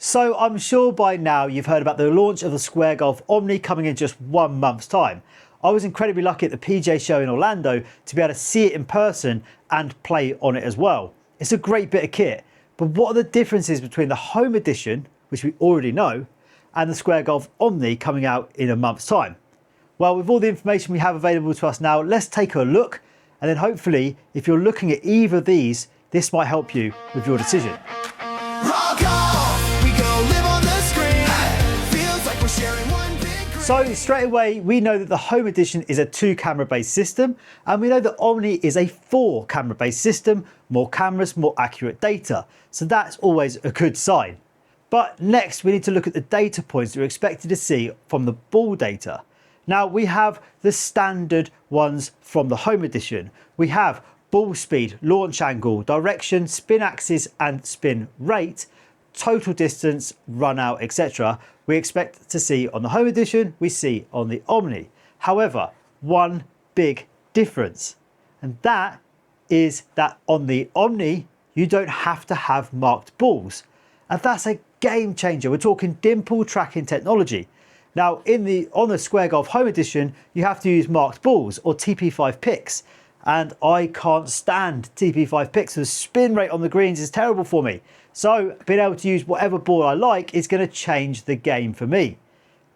So I'm sure by now you've heard about the launch of the Square Golf OMNI coming in just 1 month's time. I was incredibly lucky at the PGA Show in Orlando to be able to see it in person and play on it as well. It's a great bit of kit, but what are the differences between the Home Edition, which we already know, and the Square Golf OMNI coming out in a month's time? Well, with all the information we have available to us now, let's take a look, and then hopefully if you're looking at either of these, this might help you with your decision. So straight away, we know that the Home Edition is a 2-camera based system, and we know that OMNI is a 4-camera based system, more cameras, more accurate data. So that's always a good sign. But next we need to look at the data points that we're expected to see from the ball data. Now we have the standard ones from the Home Edition. We have ball speed, launch angle, direction, spin axis and spin rate, total distance, run out, etc. we expect to see on the Home Edition, we see on the OMNI. However, one big difference, and that is that on the OMNI, you don't have to have marked balls. And that's a game changer. We're talking dimple tracking technology. Now, on the Square Golf Home Edition, you have to use marked balls or TP5 picks. And I can't stand TP5 picks. The spin rate on the greens is terrible for me. So being able to use whatever ball I like is going to change the game for me.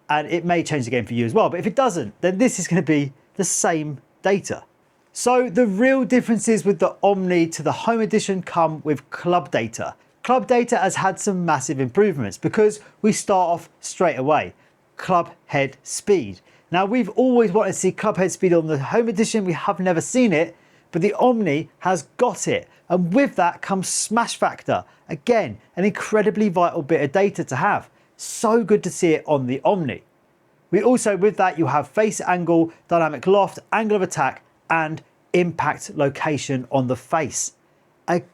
And it may change the game for you as well. But if it doesn't, then this is going to be the same data. So the real differences with the OMNI to the Home Edition come with club data. Club data has had some massive improvements because we start off straight away. Club head speed. Now we've always wanted to see club head speed on the Home Edition. We have never seen it, but the OMNI has got it. And with that comes smash factor. Again, an incredibly vital bit of data to have. So good to see it on the OMNI. We also, with that, you have face angle, dynamic loft, angle of attack, and impact location on the face.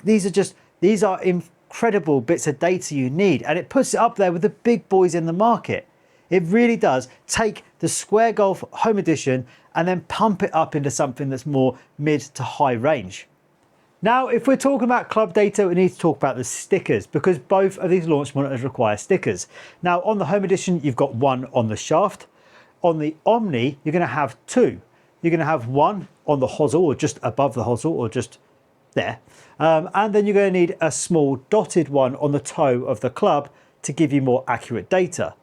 These are incredible bits of data you need, and it puts it up there with the big boys in the market. It really does take the Square Golf Home Edition and then pump it up into something that's more mid to high range. Now, if we're talking about club data, we need to talk about the stickers because both of these launch monitors require stickers. Now, on the Home Edition, you've got one on the shaft. On the OMNI, you're going to have two. You're going to have one on the hosel or just above the hosel or just there. And then you're going to need a small dotted one on the toe of the club to give you more accurate data.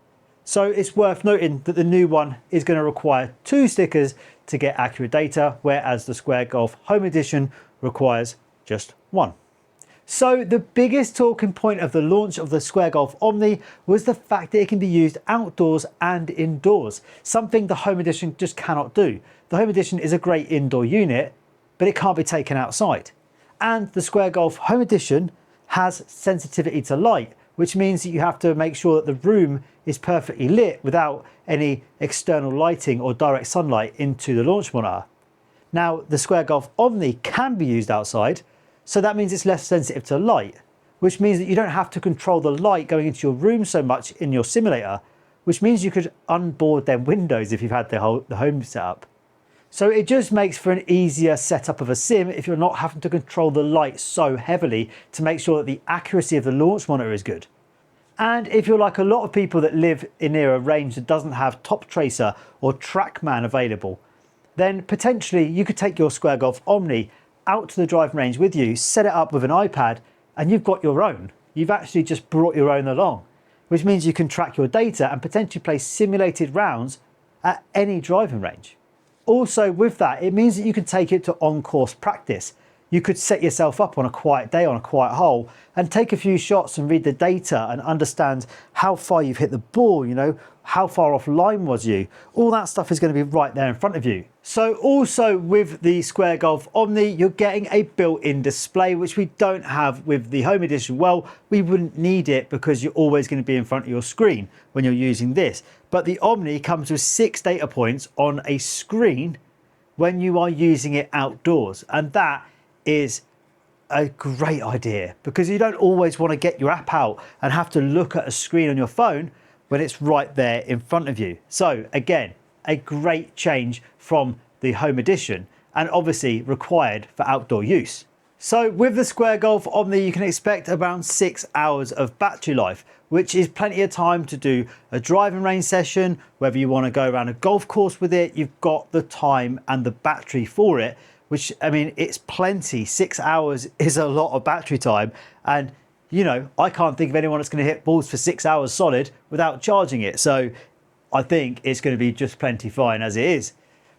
So it's worth noting that the new one is going to require 2 stickers to get accurate data, whereas the Square Golf Home Edition requires just 1. So the biggest talking point of the launch of the Square Golf OMNI was the fact that it can be used outdoors and indoors, something the Home Edition just cannot do. The Home Edition is a great indoor unit, but it can't be taken outside. And the Square Golf Home Edition has sensitivity to light, which means that you have to make sure that the room is perfectly lit without any external lighting or direct sunlight into the launch monitor. Now, the Square Golf OMNI can be used outside, so that means it's less sensitive to light, which means that you don't have to control the light going into your room so much in your simulator, which means you could unboard them windows if you've had the home set up. So it just makes for an easier setup of a sim if you're not having to control the light so heavily to make sure that the accuracy of the launch monitor is good. And if you're like a lot of people that live near a range that doesn't have Top Tracer or TrackMan available, then potentially you could take your Square Golf OMNI out to the driving range with you, set it up with an iPad, and you've got your own. You've actually just brought your own along, which means you can track your data and potentially play simulated rounds at any driving range. Also with that, it means that you can take it to on-course practice. You could set yourself up on a quiet day on a quiet hole and take a few shots and read the data and understand how far you've hit the ball, how far off line was you. All that stuff is going to be right there in front of you. So also with the Square Golf OMNI, you're getting a built-in display, which we don't have with the Home Edition. Well, we wouldn't need it because you're always going to be in front of your screen when you're using this. But the OMNI comes with 6 data points on a screen when you are using it outdoors. And that is a great idea because you don't always want to get your app out and have to look at a screen on your phone when it's right there in front of you. So again, a great change from the Home Edition and obviously required for outdoor use. So with the Square Golf OMNI, you can expect around 6 hours of battery life, which is plenty of time to do a driving range session. Whether you want to go around a golf course with it, you've got the time and the battery for it, which, I mean, it's plenty. 6 hours is a lot of battery time. And, you know, I can't think of anyone that's going to hit balls for 6 hours solid without charging it. So I think it's going to be just plenty fine as it is.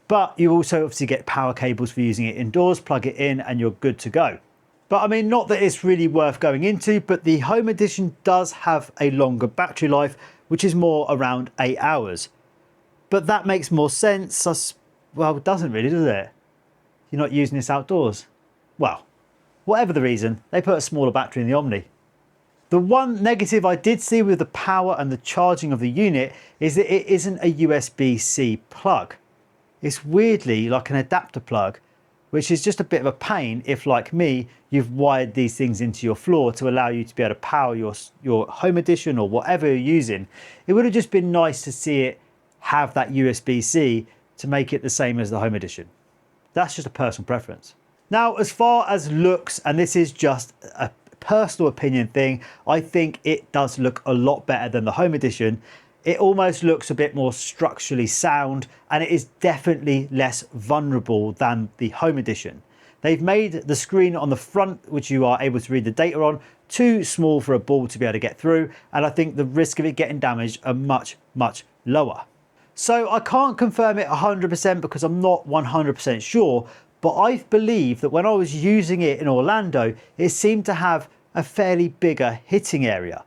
But you also obviously get power cables for using it indoors, plug it in and you're good to go. But I mean, not that it's really worth going into, but the Home Edition does have a longer battery life, which is more around 8 hours. But that makes more sense. Well, it doesn't really, does it? You're not using this outdoors. Well, whatever the reason, they put a smaller battery in the OMNI. The one negative I did see with the power and the charging of the unit is that it isn't a USB-C plug. It's weirdly like an adapter plug, which is just a bit of a pain if, like me, you've wired these things into your floor to allow you to be able to power your Home Edition or whatever you're using. It would have just been nice to see it have that USB-C to make it the same as the Home Edition. That's just a personal preference. Now, as far as looks, and this is just a personal opinion thing, I think it does look a lot better than the Home Edition. It almost looks a bit more structurally sound, and it is definitely less vulnerable than the Home Edition. They've made the screen on the front, which you are able to read the data on, too small for a ball to be able to get through, and I think the risk of it getting damaged are much, much lower. So I can't confirm it 100% because I'm not 100% sure, but I believe that when I was using it in Orlando, it seemed to have a fairly bigger hitting area.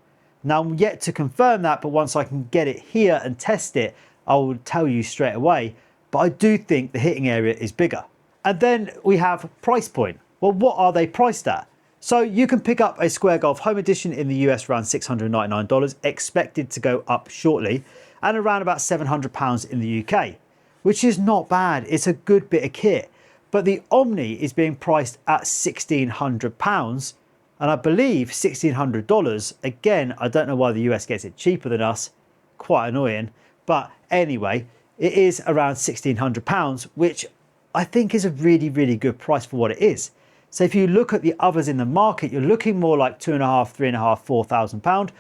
Now, I'm yet to confirm that, but once I can get it here and test it, I will tell you straight away. But I do think the hitting area is bigger. And then we have price point. Well, what are they priced at? So you can pick up a Square Golf Home Edition in the US around $699, expected to go up shortly, and around about £700 in the UK, which is not bad. It's a good bit of kit. But the OMNI is being priced at £1,600. And I believe $1,600, again, I don't know why the US gets it cheaper than us, quite annoying. But anyway, it is around £1,600, which I think is a really, really good price for what it is. So if you look at the others in the market, you're looking more like £2,500, £3,500, £4,000.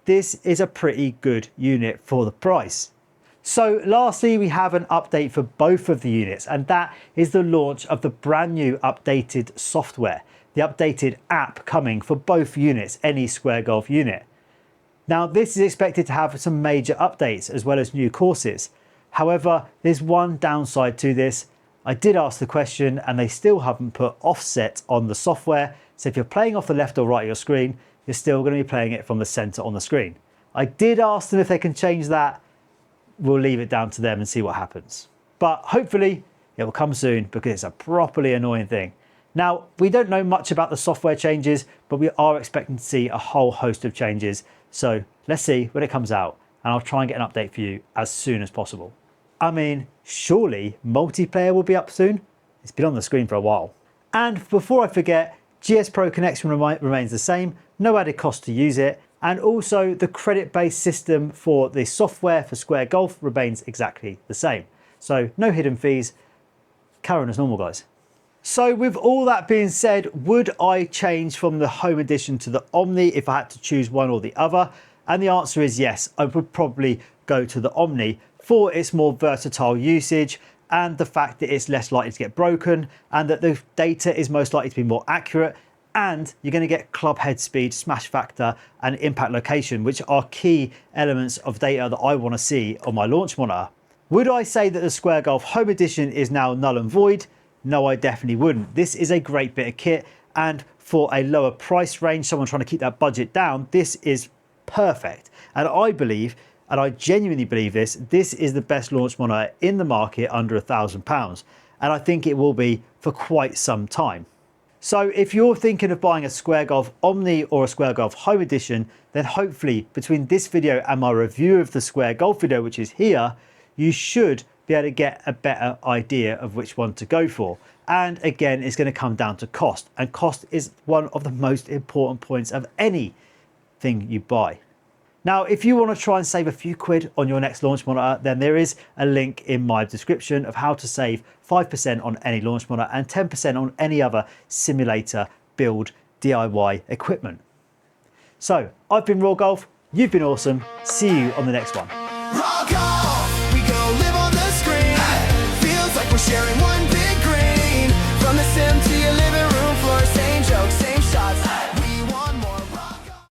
This is a pretty good unit for the price. So lastly, we have an update for both of the units, and that is the launch of the brand new updated software. The updated app coming for both units, any Square Golf unit. Now, this is expected to have some major updates as well as new courses. However, there's one downside to this. I did ask the question and they still haven't put offset on the software. So if you're playing off the left or right of your screen, you're still going to be playing it from the center on the screen. I did ask them if they can change that. We'll leave it down to them and see what happens. But hopefully it will come soon because it's a properly annoying thing. Now, we don't know much about the software changes, but we are expecting to see a whole host of changes. So let's see when it comes out, and I'll try and get an update for you as soon as possible. I mean, surely multiplayer will be up soon. It's been on the screen for a while. And before I forget, GS Pro connection remains the same, no added cost to use it. And also the credit-based system for the software for Square Golf remains exactly the same. So no hidden fees, carry on as normal, guys. So with all that being said, would I change from the Home Edition to the OMNI if I had to choose one or the other? And the answer is yes, I would probably go to the OMNI for its more versatile usage and the fact that it's less likely to get broken and that the data is most likely to be more accurate, and you're going to get club head speed, smash factor and impact location, which are key elements of data that I want to see on my launch monitor. Would I say that the Square Golf Home Edition is now null and void? No, I definitely wouldn't. This is a great bit of kit, and for a lower price range, someone trying to keep that budget down, this is perfect. And I believe, and I genuinely believe this is the best launch monitor in the market under £1,000. And I think it will be for quite some time. So if you're thinking of buying a Square Golf OMNI or a Square Golf Home Edition, then hopefully between this video and my review of the Square Golf video, which is here, you should be able to get a better idea of which one to go for. And again, it's going to come down to cost, and cost is one of the most important points of anything you buy. Now, if you want to try and save a few quid on your next launch monitor, then there is a link in my description of how to save 5% on any launch monitor and 10% on any other simulator build DIY equipment. So I've been Raw Golf, you've been awesome, see you on the next one. Raw Golf, we go live on the screen. Feels like we're sharing